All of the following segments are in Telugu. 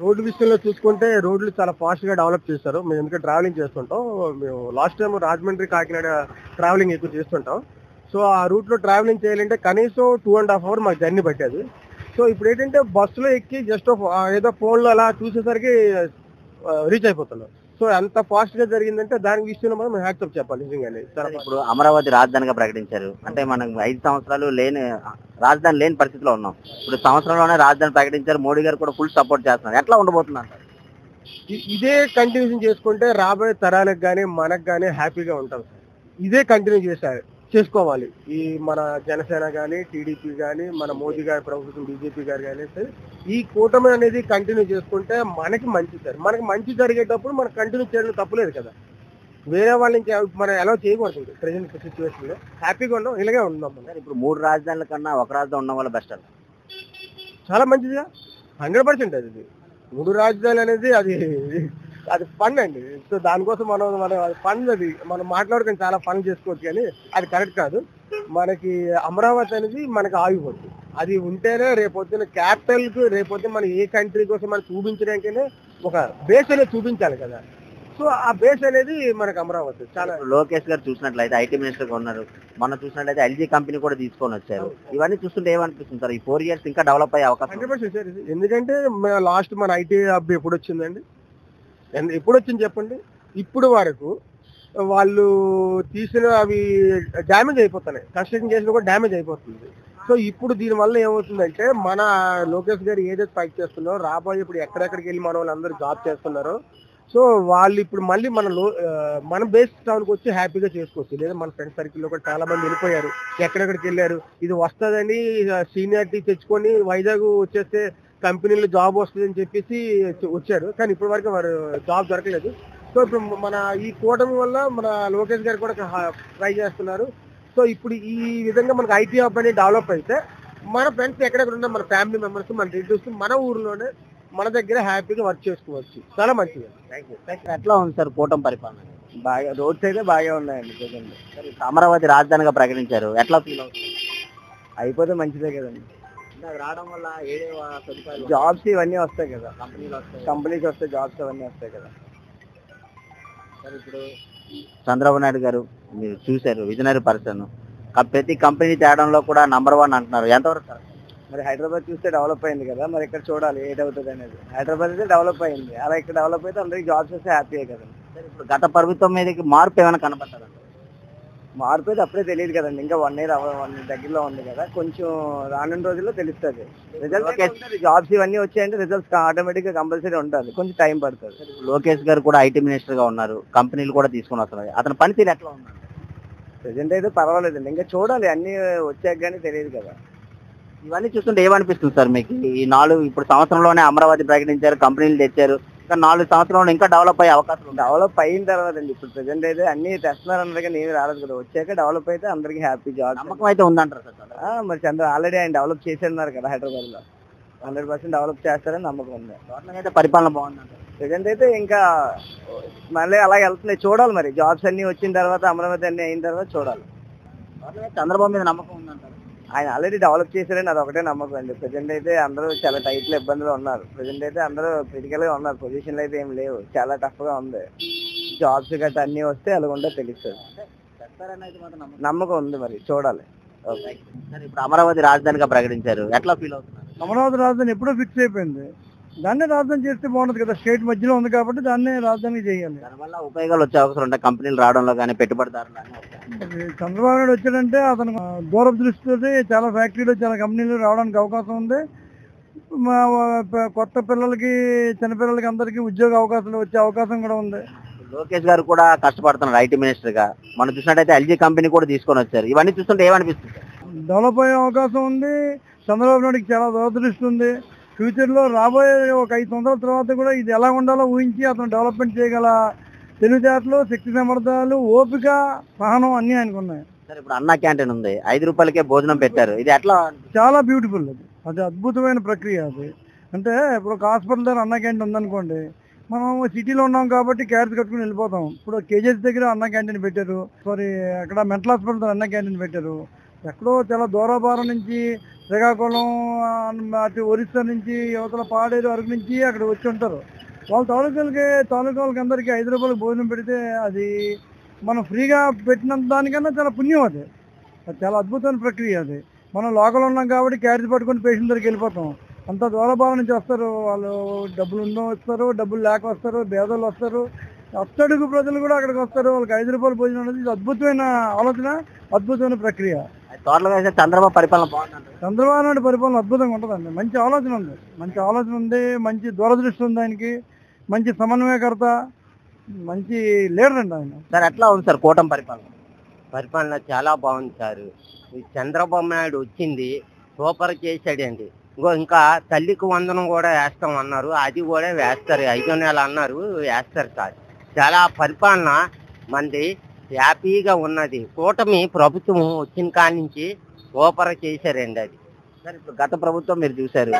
రోడ్డు విషయంలో చూసుకుంటే రోడ్లు చాలా ఫాస్ట్‌గా డెవలప్ చేశారు. మేము ఎందుకంటే ట్రావెలింగ్ చేస్తుంటాం. మేము last time Rajahmundry, Kakinada travelling ఎక్కువ చేస్తుంటాం. సో, ఆ రూట్‌లో ట్రావెలింగ్ చేయాలంటే కనీసం 2 ½ అవర్ మాకు జర్నీ పట్టేది. సో, ఇప్పుడేంటంటే బస్సులో ఎక్కి జస్ట్ ఏదో ఫోన్‌లో అలా చూసేసరికి రీచ్ అయిపోతున్నాం. సో, ఎంత ఫాస్ట్‌గా జరిగిందంటే దాని విషయంలో మాత్రం మేము హ్యాట్స్ ఆఫ్ చెప్పాలి నిజంగానే. చాలా ఇప్పుడు అమరావతి రాజధానిగా ప్రకటించారు. అంటే మనం 5 సంవత్సరాలు రాజధాని లేని పరిస్థితిలో ఉన్నాం. ఇప్పుడు సంవత్సరంలోనే రాజధాని ప్రకటించారు. మోడీ గారు కూడా ఫుల్ సపోర్ట్ చేస్తున్నారు. ఎట్లా ఉండబోతుందంటారు? ఇదే కంటిన్యూషన్ చేసుకుంటే రాబోయే తరాలకు గాని, మనకు గాని హ్యాపీగా ఉంటాం సార్. ఇదే కంటిన్యూ చేసుకోవాలి. ఈ మన జనసేన గాని, టీడీపీ గాని, మన మోదీ గారి ప్రభుత్వం బీజేపీ గారు గాని సరే, ఈ కూటమి అనేది కంటిన్యూ చేసుకుంటే మనకి మంచి సార్. మనకి మంచి జరిగేటప్పుడు మనం కంటిన్యూ చేయడం తప్పులేదు కదా! వేరే వాళ్ళని మనం అలౌ చేయకూడదు ప్రెజెంట్ సిట్యుయేషన్‌లో. హ్యాపీగా ఉందాం. ఇలాగే ఉందాం మనం. సార్ ఇప్పుడు 3 రాజధానుల కన్నా ఒక రాజధాని ఉండడం వల్ల బెస్ట్ అంటారు. చాలా మంచిదిగా 100% అది. 3 రాజధానులు అనేది అది ఫన్ అండి. సో, దానికోసం మనం అది ఫన్ అది. మనం మాట్లాడుకొని చాలా ఫన్ చేసుకోవచ్చు కానీ అది కరెక్ట్ కాదు. మనకి అమరావతి అనేది మనకి ఆగిపోద్ది. అది ఉంటేనే రేపొద్దున క్యాపిటల్‌కి రేపొద్దున మనం ఏ కంట్రీ కోసం మనం చూపించడానికైనా ఒక బేస్ అనేది చూపించాలి కదా! సో, ఆ బేస్ అనేది మనకి అమరావతి. చాలా ఇప్పుడు లోకేష్ గారు చూసినట్లయితే ఐటీ మినిస్టర్ గా ఉన్నారు. మొన్న చూసినట్లయితే ఎల్జీ కంపెనీ కూడా తీసుకొని వచ్చారు. ఇవన్నీ చూస్తుంటే ఏమనిపిస్తుంది సార్? ఈ 4 ఇయర్స్ ఇంకా డెవలప్ అయ్యే అవకాశం ఉంది. 100% సార్ ఇది. ఎందుకంటే లాస్ట్ మన ఐటీ హబ్ ఎప్పుడొచ్చిందండి? ఎప్పుడొచ్చింది చెప్పండి? ఇప్పుడు వరకు వాళ్ళు తీసిన అవి డ్యామేజ్ అయిపోతున్నాయి. కన్‌స్ట్రక్షన్ చేసినా కూడా డ్యామేజ్ అయిపోతుంది. సో, ఇప్పుడు దీనివల్ల ఏమవుతుందంటే మన లోకేష్ గారు ఏదైతే ఫైట్ చేస్తున్నారో రాబోయే ఇప్పుడు ఎక్కడెక్కడికెళ్ళి మనోళ్ళందరూ జాబ్ చేస్తున్నారో సో, వాళ్ళు ఇప్పుడు మళ్ళీ మన బేస్ టౌన్‌కొచ్చి హ్యాపీగా చేసుకోవచ్చు. లేదా మన ఫ్రెండ్ సర్కిల్‌లో కూడా చాలా మంది వెళ్ళిపోయారు. ఎక్కడెక్కడికెళ్లారు. ఇది వస్తదని సీనియారిటీ తెచ్చుకొని వైజాగ్ వచ్చేస్తే కంపెనీలో జాబ్ వస్తదని చెప్పేసి వచ్చారు. కానీ ఇప్పటి వరకు వారు జాబ్ దొరకలేదు. సో, ఇప్పుడు మన ఈ కూటమి వల్ల మన లోకేష్ గారు కూడా ట్రై చేస్తున్నారు. సో, ఇప్పుడు ఈ విధంగా మనకు ఐటీ హబ్ అనేది డెవలప్ అయితే మన ఫ్రెండ్స్ ఎక్కడెక్కడ ఉన్నా మన ఫ్యామిలీ మెంబర్స్, మన రిలేటివ్స్ మన ఊర్లోనే మన దగ్గర హ్యాపీగా వర్క్ చేసుకోవచ్చు. చాలా మంచిది. Thank you. ఎట్లా ఉంది సార్ కూటమి పరిపాలన? బాగా రోడ్స్ అయితే బాగా ఉన్నాయండి ప్రజెంట్. సార్ ఇప్పుడు అమరావతి రాజధానిగా ప్రకటించారు. ఎట్లా ఫీల్ అవుతుంది? అయిపోతే మంచిదే కదండి. అంటే అది రావడం వల్ల ఏ సదుపాయాలు జాబ్స్ ఇవన్నీ వస్తాయి కదా. కంపెనీలు వస్తాయి. కంపెనీస్ వస్తాయి, జాబ్స్ అవన్నీ వస్తాయి కదా. సార్ ఇప్పుడు చంద్రబాబు నాయుడు గారు మీరు చూశారు, విజనరీ పర్సన్. ప్రతి కంపెనీ తేడంలో కూడా నంబర్ 1 అంటున్నారు. ఎంతవరకు సార్? మరి హైదరాబాద్ చూస్తే డెవలప్ అయింది కదా, మరి ఇక్కడ చూడాలి ఏటవుతుంది అనేది. హైదరాబాద్ అయితే డెవలప్ అయింది, అలా ఇక్కడ డెవలప్ అయితే అందరికి జాబ్స్ వస్తే హ్యాపీయే కదండి. సార్ ఇప్పుడు గత ప్రభుత్వం మీదకి మార్పు ఏమైనా కనపడ్డారంట? మార్పు అయితే అప్పుడే తెలియదు కదండి, ఇంకా 1 ఇయర్ 1 దగ్గరలో ఉంది కదా, కొంచెం రానున్న రోజుల్లో తెలుస్తుంది. రిజల్ట్ జాబ్స్ ఇవన్నీ వచ్చాయంటే రిజల్ట్స్ ఆటోమేటిక్ గా కంపల్సరీ ఉంటుంది, కొంచెం టైం పడుతుంది. లోకేష్ గారు కూడా ఐటీ మినిస్టర్ గా ఉన్నారు. కంపెనీలు కూడా తీసుకొని వస్తున్నారు. అతని పనితీరు ఎట్లా ఉన్నారు? ప్రెసెంట్ అయితే పర్వాలేదండి, ఇంకా చూడాలి అన్ని వచ్చాక కానీ తెలియదు కదా. ఇవన్నీ చూస్తుంటే ఏమనిపిస్తుంది సార్ మీకు? ఈ ఇప్పుడు సంవత్సరంలోనే అమరావతి ప్రకటించారు, కంపెనీలు తెచ్చారు. ఇంకా 4 సంవత్సరంలో ఇంకా డెవలప్ అయ్యే అవకాశం ఉంది. డెవలప్ అయిన తర్వాత అండి, ఇప్పుడు ప్రెసెంట్ అయితే అన్ని తెస్తున్నారు అన్నారు కానీ ఏమి రాలేదు కదా, వచ్చాక డెవలప్ అయితే అందరికి హ్యాపీ జాబ్. నమ్మకం అయితే ఉందంటారు సార్? మరి ఆల్రెడీ ఆయన డెవలప్ చేసేన్నారు కదా హైదరాబాద్ లో, 100% డెవలప్ చేస్తారని నమ్మకం ఉంది. టోటల్గా అయితే పరిపాలన బాగుందంటారు. ప్రెసెంట్ అయితే ఇంకా మళ్ళీ అలాగే వెళ్తున్నాయి, చూడాలి మరి జాబ్స్ అన్ని వచ్చిన తర్వాత, అమరావతి అన్ని అయిన తర్వాత చూడాలి. టోటల్గా చంద్రబాబు మీద నమ్మకం ఉందంటారు. ఆయన ఆల్రెడీ డెవలప్ చేశారని అది ఒకటే నమ్మకం అండి. ప్రెసెంట్ అయితే అందరూ చాలా టైట్ లో ఇబ్బందులు ఉన్నారు. ప్రెసెంట్ అయితే అందరూ క్రిటికల్ గా ఉన్నారు, పొజిషన్లు అయితే ఏం లేవు, చాలా టఫ్ గా ఉంది. జాబ్స్ గట్రా అన్ని వస్తే అలాగుంటే తెలుస్తుంది. నమ్మకం ఉంది, మరి చూడాలి. సార్ ఇప్పుడు అమరావతి రాజధానిగా ప్రకటించారు. ఎట్లా ఫీల్ అవుతున్నారు? అమరావతి రాజధాని ఎప్పుడో ఫిక్స్ అయిపోయింది, దాన్నే రాజధాని చేస్తే బాగుంటుంది కదా, స్టేట్ మధ్యలో ఉంది కాబట్టి దాన్నే రాజధాని చేయాలి. దానివల్ల ఉపయోగాలు వచ్చే అవసరం ఉంటాయి, కంపెనీలు రావడంలో కానీ పెట్టుబడిదారులు కానీ. చంద్రబాబు నాయుడు వచ్చాడంటే అతను దూర దృష్టితో చాలా ఫ్యాక్టరీలు, చాలా కంపెనీలు రావడానికి అవకాశం ఉంది. కొత్త పిల్లలకి, చిన్నపిల్లలకి అందరికీ ఉద్యోగ అవకాశాలు వచ్చే అవకాశం కూడా ఉంది. లోకేష్ గారు కూడా కష్టపడుతున్నారు ఐటీ మినిస్టర్ గా. మనం చూసినట్టయితే ఎల్జీ కంపెనీ కూడా తీసుకొని వచ్చారు. ఇవన్నీ చూస్తుంటే ఏమనిపిస్తుంది? డెవలప్ అయ్యే అవకాశం ఉంది. చంద్రబాబు నాయుడుకి చాలా దూరదృష్టి ఉంది. ఫ్యూచర్లో రాబోయే ఒక 5 సంవత్సరాల తర్వాత కూడా ఇది ఎలా ఉండాలో ఊహించి అతను డెవలప్మెంట్ చేయగల తెలివితేటలు, శక్తి సామర్థ్యాలు, ఓపిక, సహనం అన్నీ ఆయనకు ఉన్నాయి. సార్ ఇప్పుడు అన్నా క్యాంటీన్ ఉంది, 5 రూపాయలకే భోజనం పెట్టారు. ఇది ఎట్లా? చాలా బ్యూటిఫుల్, అది అద్భుతమైన ప్రక్రియ. అది అంటే ఇప్పుడు ఒక హాస్పిటల్ దగ్గర అన్నా క్యాంటీన్ ఉందనుకోండి, మనం సిటీలో ఉన్నాం కాబట్టి క్యారెట్స్ కట్టుకుని వెళ్ళిపోతాం. ఇప్పుడు కేజీఎస్ దగ్గర అన్నా క్యాంటీన్ పెట్టారు, అక్కడ మెంటల్ హాస్పిటల్ దగ్గర అన్నా క్యాంటీన్ పెట్టారు. ఎక్కడో చాలా దూరభారం నుంచి శ్రీకాకుళం, అటు ఒరిస్సా నుంచి, యువతల పాడేరు వరకు నుంచి అక్కడ వచ్చి ఉంటారు. వాళ్ళ తాలూకా వాళ్ళకి అందరికీ 5 రూపాయలకు భోజనం పెడితే అది మనం ఫ్రీగా పెట్టినంత దానికన్నా చాలా పుణ్యం అది. అది చాలా అద్భుతమైన ప్రక్రియ అది. మనం లోకల్ ఉన్నాం కాబట్టి క్యారేజ్ పట్టుకొని పేషెంట్ దగ్గరికి వెళ్ళిపోతాం. అంత దూరభారం నుంచి వస్తారు వాళ్ళు. డబ్బులు ఉన్న వస్తారు, డబ్బులు లేక వస్తారు, పేదలు వస్తారు, అట్టడుగు ప్రజలు కూడా అక్కడికి వస్తారు. వాళ్ళకి 5 రూపాయల భోజనం అనేది ఇది అద్భుతమైన ఆలోచన, అద్భుతమైన ప్రక్రియ. టోటల్ గా అయితే చంద్రబాబు పరిపాలన బాగుందంటారు. చంద్రబాబు నాయుడు పరిపాలన అద్భుతంగా ఉంటుందండి. మంచి ఆలోచన ఉంది, మంచి దూరదృష్టి ఉంది ఆయనకి, మంచి సమన్వయకర్త, మంచి లీడర్ అండి ఆయన. సార్ ఎట్లా ఉంది సార్ కూటమి పరిపాలన చాలా బాగుంది సార్. ఈ చంద్రబాబు నాయుడు వచ్చింది సూపర్ చేశాడండి. ఇంకా తల్లికి వందనం కూడా వేస్తాం అన్నారు, అది కూడా వేస్తారు. 5వ నెల అన్నారు, వేస్తారు సార్. చాలా పరిపాలన మంది హ్యాపీగా ఉన్నది. కూటమి ప్రభుత్వం వచ్చిన కాడి నుంచి సూపర్ చేశారండి అది. సార్ ఇప్పుడు గత ప్రభుత్వం మీరు చూశారు,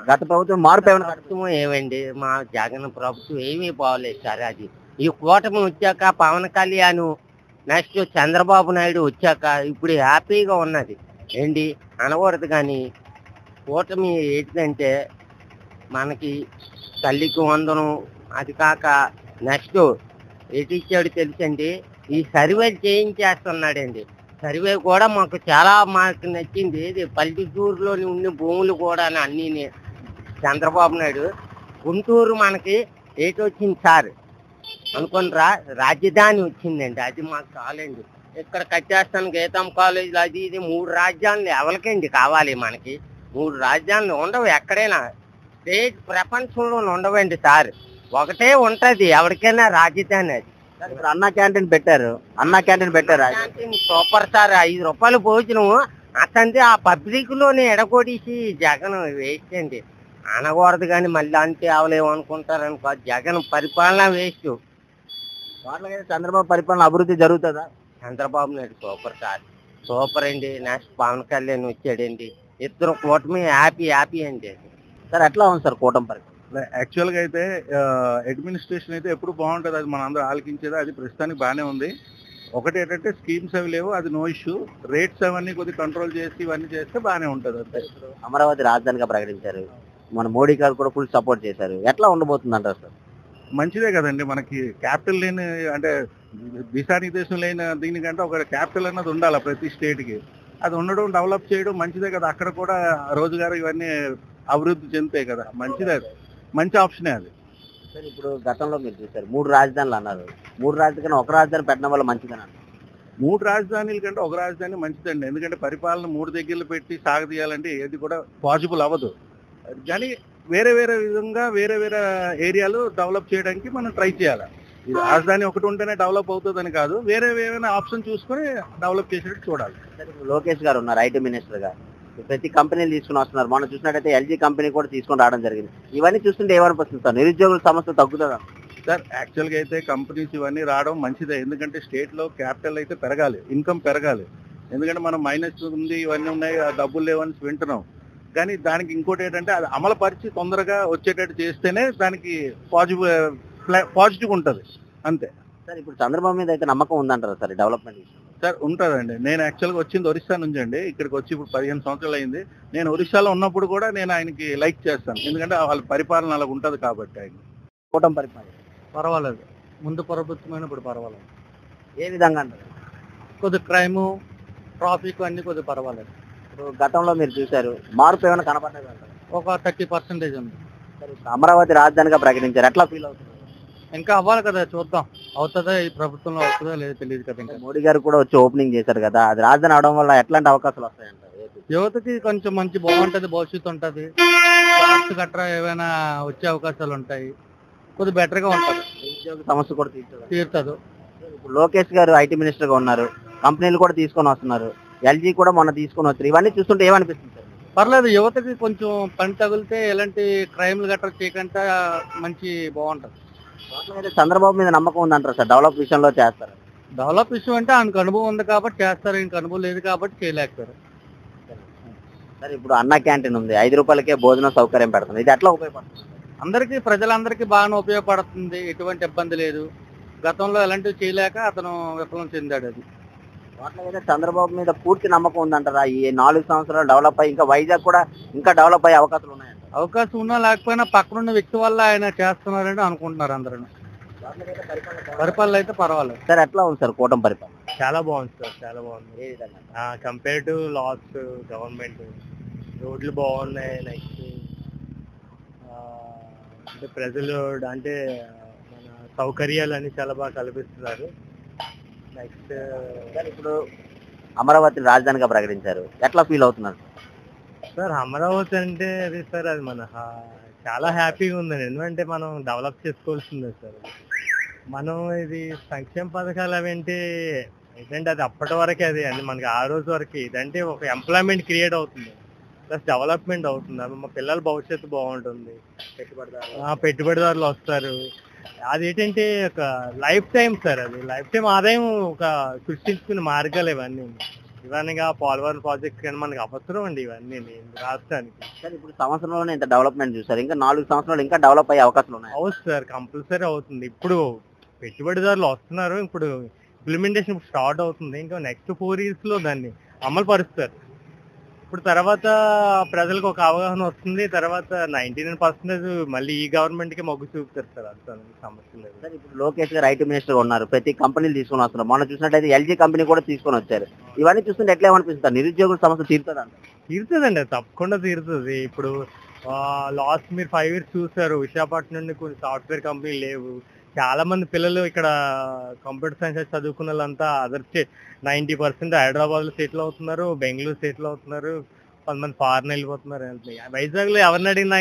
గత ప్రభుత్వం మార్పు ఏమైనా ప్రభుత్వం ఏమండి, మా జగన్ ప్రభుత్వం ఏమీ బాగోలేదు సార్. అది ఈ కూటమి వచ్చాక పవన్ కళ్యాణ్, నెక్స్ట్ చంద్రబాబు నాయుడు వచ్చాక ఇప్పుడు హ్యాపీగా ఉన్నది ఏంటి అనకూడదు. కానీ కూటమి ఏంటంటే మనకి తల్లికి వందనం, అది కాక నెక్స్ట్ ఎటు ఇచ్చాడు తెలుసండి, ఈ సర్వే చేయించేస్తున్నాడండి. సర్వే కూడా మాకు నచ్చింది. ఇది పల్లెటూరులోని ఉన్న భూములు కూడా అన్నీ చంద్రబాబు నాయుడు. గుంటూరు మనకి ఏటి వచ్చింది సార్ అనుకున్నరా, రాజధాని వచ్చిందండి. అది మాకు చాలండి. ఇక్కడ కట్టేస్తాను గీతం కాలేజీలు అది ఇది 3 రాజధానులు ఎవరికండి కావాలి మనకి? 3 రాజధానులు ఉండవు ఎక్కడైనా, స్టేట్ ప్రపంచంలో ఉండవండి సార్. ఒకటే ఉంటది ఎవరికైనా రాజధాని. అది ఇప్పుడు అన్నా క్యాంటీన్ పెట్టారు, సూపర్ సార్. 5 రూపాయలు భోజనం అతనిది ఆ పబ్లిక్ లోనే ఎడగొడిసి జగన్ వేస్ట్ అండి అనకూడదు. కానీ మళ్ళీ అంటే అవలేము అనుకుంటారనుకో, జగన్ పరిపాలన వేస్ట్. చంద్రబాబు పరిపాలన అభివృద్ధి జరుగుతుందా? Chandrababu Naidu super sir, super అండి. నెక్స్ట్ పవన్ కళ్యాణ్ వచ్చాడండి, ఇద్దరు కూటమి హ్యాపీ అండి. సార్ ఎట్లా ఉంది సార్ కూటమి పరిపాలన? యాక్చువల్ గా అయితే అడ్మినిస్ట్రేషన్ అయితే ఎప్పుడు బాగుంటుంది, అది మన అందరూ ఆలకించేది. అది ప్రస్తుతానికి బాగానే ఉంది. ఒకటి ఏంటంటే స్కీమ్స్ అవి లేవు, అది నో ఇష్యూ. రేట్స్ అవన్నీ కొద్దిగా కంట్రోల్ చేసి ఇవన్నీ చేస్తే బాగానే ఉంటుంది. అంతే. అమరావతి రాజధానిగా ప్రకటించారు, మన మోడీ గారు కూడా ఫుల్ సపోర్ట్ చేశారు. ఎట్లా ఉండబోతుంది అంటారు సార్? మంచిదే కదండి. మనకి క్యాపిటల్ లేని, అంటే దిశానిర్దేశం లేని దీనికంటే ఒక క్యాపిటల్ అన్నది ఉండాలి ప్రతి స్టేట్ కి. అది ఉండడం, డెవలప్ చేయడం మంచిదే కదా. అక్కడ కూడా రోజుగారు ఇవన్నీ అభివృద్ధి చెందుతాయి కదా. మంచిదే, మంచి ఆప్షనే అది. సార్ ఇప్పుడు గతంలో మీరు చూసారు 3 రాజధానులు అన్నారు. 3 రాజధాని ఒక రాజధాని పెట్టడం వల్ల మంచిదని అన్నారు. 3 రాజధానుల కంటే ఒక రాజధాని మంచిదండి. ఎందుకంటే పరిపాలన 3 దగ్గరలు పెట్టి సాగదీయాలంటే ఏది కూడా పాసిబుల్ అవ్వదు. కానీ వేరే విధంగా వేరే ఏరియాలు డెవలప్ చేయడానికి మనం ట్రై చేయాలి. ఇది రాజధాని ఒకటి ఉంటేనే డెవలప్ అవుతుందని కాదు, వేరే ఆప్షన్ చూసుకొని డెవలప్ చేసేటట్టు చూడాలి. లోకేష్ గారు ఉన్నారు ఐటీ మినిస్టర్ గా, ప్రతి కంపెనీలు తీసుకుని వస్తున్నారు. మనం చూసినట్టయితే ఎల్జీ కంపెనీ కూడా తీసుకొని రావడం జరిగింది. ఇవన్నీ చూస్తుంటే ఏమనిపిస్తుంది సార్? నిరుద్యోగుల సమస్య తగ్గుతుందా సార్? యాక్చువల్గా అయితే కంపెనీస్ ఇవన్నీ రావడం మంచిదే. ఎందుకంటే స్టేట్ లో క్యాపిటల్ అయితే పెరగాలి, ఇన్కమ్ పెరగాలి. ఎందుకంటే మనం మైనస్ ఉంది, ఇవన్నీ ఉన్నాయి, డబ్బులు లేవని వింటున్నాం. కానీ దానికి ఇంకోటి ఏంటంటే అది అమలు పరిచి తొందరగా వచ్చేటట్టు చేస్తేనే దానికి పాజిటివ్ ఉంటుంది. అంతే సార్. ఇప్పుడు చంద్రబాబు మీద అయితే నమ్మకం ఉందంటారు సార్ డెవలప్మెంట్ సార్? ఉంటుందండి. నేను యాక్చువల్గా వచ్చింది ఒరిస్సా నుంచి అండి. ఇక్కడికి వచ్చి ఇప్పుడు 15 సంవత్సరాలు అయింది. నేను ఒరిస్సాలో ఉన్నప్పుడు కూడా నేను ఆయనకి లైక్ చేస్తాను, ఎందుకంటే వాళ్ళ పరిపాలన అలా ఉంటుంది కాబట్టి. ఆయన కూటమి పరిపాలన పర్వాలేదు, ముందు ప్రభుత్వమైన ఇప్పుడు పర్వాలేదు. ఏ విధంగా అంటారు? కొద్ది క్రైము, ట్రాఫిక్ అన్ని కొద్దిగా పర్వాలేదు. ఇప్పుడు గతంలో మీరు చూశారు, మార్పు ఏమైనా కనపడలేదు అంటారు? ఒక 30% ఉంది. అమరావతి రాజధానిగా ప్రకటించారు, ఎట్లా ఫీల్ అవుతుంది? ఇంకా అవ్వాలి కదా, చూద్దాం అవుతుందా ఈ ప్రభుత్వంలో, అవుతుందా లేదో తెలియదు కదా. ఇంకా మోడీ గారు కూడా వచ్చి ఓపెనింగ్ చేశారు కదా, అది రాజధాని అవడం వల్ల ఎట్లాంటి అవకాశాలు వస్తాయంటారు? యువతకి కొంచెం మంచి బాగుంటది, భవిష్యత్తు ఉంటది, గట్రా ఏమైనా వచ్చే అవకాశాలు ఉంటాయి, కొద్దిగా బెటర్ గా ఉంటది, సమస్య కూడా తీరుతుంది. ఇప్పుడు లోకేష్ గారు ఐటీ మినిస్టర్ గా ఉన్నారు, కంపెనీలు కూడా తీసుకొని వస్తున్నారు, ఎల్జీ కూడా మొన్న తీసుకొని వచ్చారు. ఇవన్నీ చూస్తుంటే ఏమనిపిస్తుంది సార్? పర్లేదు, యువతకి కొంచెం పని తగిలితే ఎలాంటి క్రైమ్లు గట్రా చేయకుండా మంచి బాగుంటది. చంద్రబాబు మీద నమ్మకం ఉందంటారు సార్ డెవలప్ విషయంలో చేస్తారు? డెవలప్ విషయం అంటే ఆయనకు అనుభవం ఉంది కాబట్టి చేస్తారు, ఇంక అనుభవం లేదు కాబట్టి చేయలేకపోయారు. సార్ ఇప్పుడు అన్నా క్యాంటీన్ ఉంది, 5 రూపాయలకే భోజనం సౌకర్యం పెడుతుంది, ఇది ఎట్లా ఉపయోగపడుతుంది? అందరికీ, ప్రజలందరికీ బాగానే ఉపయోగపడుతుంది, ఎటువంటి ఇబ్బంది లేదు. గతంలో ఎలాంటివి చేయలేక అతను విఫలం చెందాడు. అది అయితే చంద్రబాబు మీద పూర్తి నమ్మకం ఉందంటారా? ఈ 4 సంవత్సరాలు డెవలప్ అయ్యి ఇంకా వైజాగ్ కూడా ఇంకా డెవలప్ అయ్యే అవకాశాలు ఉన్నాయంట. అవకాశం ఉన్నా లేకపోయినా పక్కనున్న వ్యక్తి వల్ల ఆయన చేస్తున్నారని అనుకుంటున్నారు అందరూ. పరిపాలన అయితే పర్వాలేదు సార్ ఎట్లా ఉంది సార్ కూటమి పరిపాలన? చాలా బాగుంది సార్, చాలా బాగుంది. ఏ విధంగా? కంపేర్ టు లాస్ట్ గవర్నమెంట్ రోడ్లు బాగున్నాయి. నెక్స్ట్ అంటే ప్రజలు అంటే మన సౌకర్యాలన్నీ చాలా బాగా కల్పిస్తున్నారు. నెక్స్ట్ సార్ ఇప్పుడు అమరావతి రాజధానిగా ప్రకటించారు, ఎట్లా ఫీల్ అవుతున్నారు? సార్ అమరావతి అంటే అది సార్ అది మన చాలా హ్యాపీగా ఉందండి. ఎందుకంటే మనం డెవలప్ చేసుకోవాల్సిందే సార్. మనం ఇది సంక్షేమ పథకాలు అవి ఏంటంటే అది అప్పటి వరకే అది అండి, మనకి ఆ రోజు వరకు ఇదంటే ఒక ఎంప్లాయ్మెంట్ క్రియేట్ అవుతుంది, ప్లస్ డెవలప్మెంట్ అవుతుంది. అవి మా పిల్లల భవిష్యత్తు బాగుంటుంది, పెట్టుబడిదారులు వస్తారు. అదేంటంటే ఒక లైఫ్ టైం సార్, అది లైఫ్ టైం ఆదాయం ఒక సృష్టించుకునే మార్గాలు ఇవన్నీగా పోలవరం ప్రాజెక్ట్ కానీ మనకి అవసరం అండి ఇవన్నీ రాష్ట్రానికి. సార్ ఇప్పుడు సంవత్సరంలోనే ఇంత డెవలప్మెంట్ చూసారు, ఇంకా 4 సంవత్సరాలు ఇంకా డెవలప్ అయ్యే అవకాశాలు ఉన్నాయి. అవుతుంది సార్, కంపల్సరీ అవుతుంది. ఇప్పుడు పెట్టుబడిదారులు వస్తున్నారు, ఇప్పుడు ఇంప్లిమెంటేషన్ స్టార్ట్ అవుతుంది. ఇంకా నెక్స్ట్ 4 years లో దాన్ని అమలు పరుస్తారు. ఇప్పుడు తర్వాత ప్రజలకు ఒక అవగాహన వస్తుంది. తర్వాత 99% మళ్ళీ ఈ గవర్నమెంట్ కి మొగ్గు చూపుతారు సార్, అంత సమస్య లేదు. సార్ ఇప్పుడు లోకేష్ గారు ఐటీ మినిస్టర్ ఉన్నారు, ప్రతి కంపెనీలు తీసుకొని వస్తున్నారు. మొన్న చూసినట్టయితే ఎల్జీ కంపెనీ కూడా తీసుకొని వచ్చారు. ఇవన్నీ చూస్తుంటే ఎట్లా ఏమనిపిస్తుంది? నిరుద్యోగుల సమస్య తీరుతుంది అంట. తీరుతుందండి, తప్పకుండా తీరుతుంది. ఇప్పుడు లాస్ట్ మీరు 5 years చూసారు, విశాఖపట్నం నుండి కొన్ని సాఫ్ట్వేర్ కంపెనీలు లేవు. చాలా మంది పిల్లలు ఇక్కడ కంప్యూటర్ సైన్స్ చదువుకున్న వాళ్ళంతా అదర్ స్టేట్ 90% హైదరాబాద్ లో సెటిల్ అవుతున్నారు, బెంగళూరు సెటిల్ అవుతున్నారు, కొంతమంది ఫారెన్ వెళ్ళిపోతున్నారు. వైజాగ్ లో ఎవరిని అడిగినా,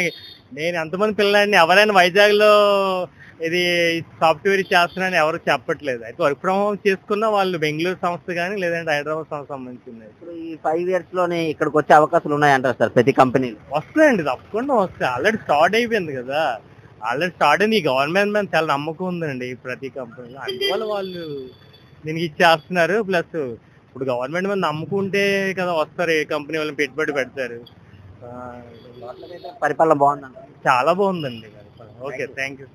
నేను ఎంతమంది పిల్లలని ఎవరైనా వైజాగ్ లో ఇది సాఫ్ట్వేర్ చేస్తున్నారని ఎవరు చెప్పట్లేదు. అయితే వర్క్ ఫ్రమ్ హోమ్ చేసుకున్న వాళ్ళు బెంగళూరు సంస్థ కానీ లేదంటే హైదరాబాద్ సంస్థ సంబంధించింది. ఇప్పుడు ఈ 5 years లోనే ఇక్కడికి వచ్చే అవకాశాలు ఉన్నాయంటారు సార్ ప్రతి కంపెనీలు? వస్తాయండి, తప్పకుండా వస్తాయి. ఆల్రెడీ స్టార్ట్ అయిపోయింది కదా, ఆల్రెడీ స్టార్ట్ అయింది. ఈ గవర్నమెంట్ మీద చాలా నమ్మకం ఉందండి ప్రతి కంపెనీలో, అందువల్ల వాళ్ళు దీనికి ఇచ్చేస్తున్నారు. ప్లస్ ఇప్పుడు గవర్నమెంట్ మీద నమ్ముకుంటే కదా వస్తారు, ఏ కంపెనీ వాళ్ళని పెట్టుబడి పెడతారు. పరిపాలన బాగుందండి. చాలా బాగుందండి. Okay, thank you.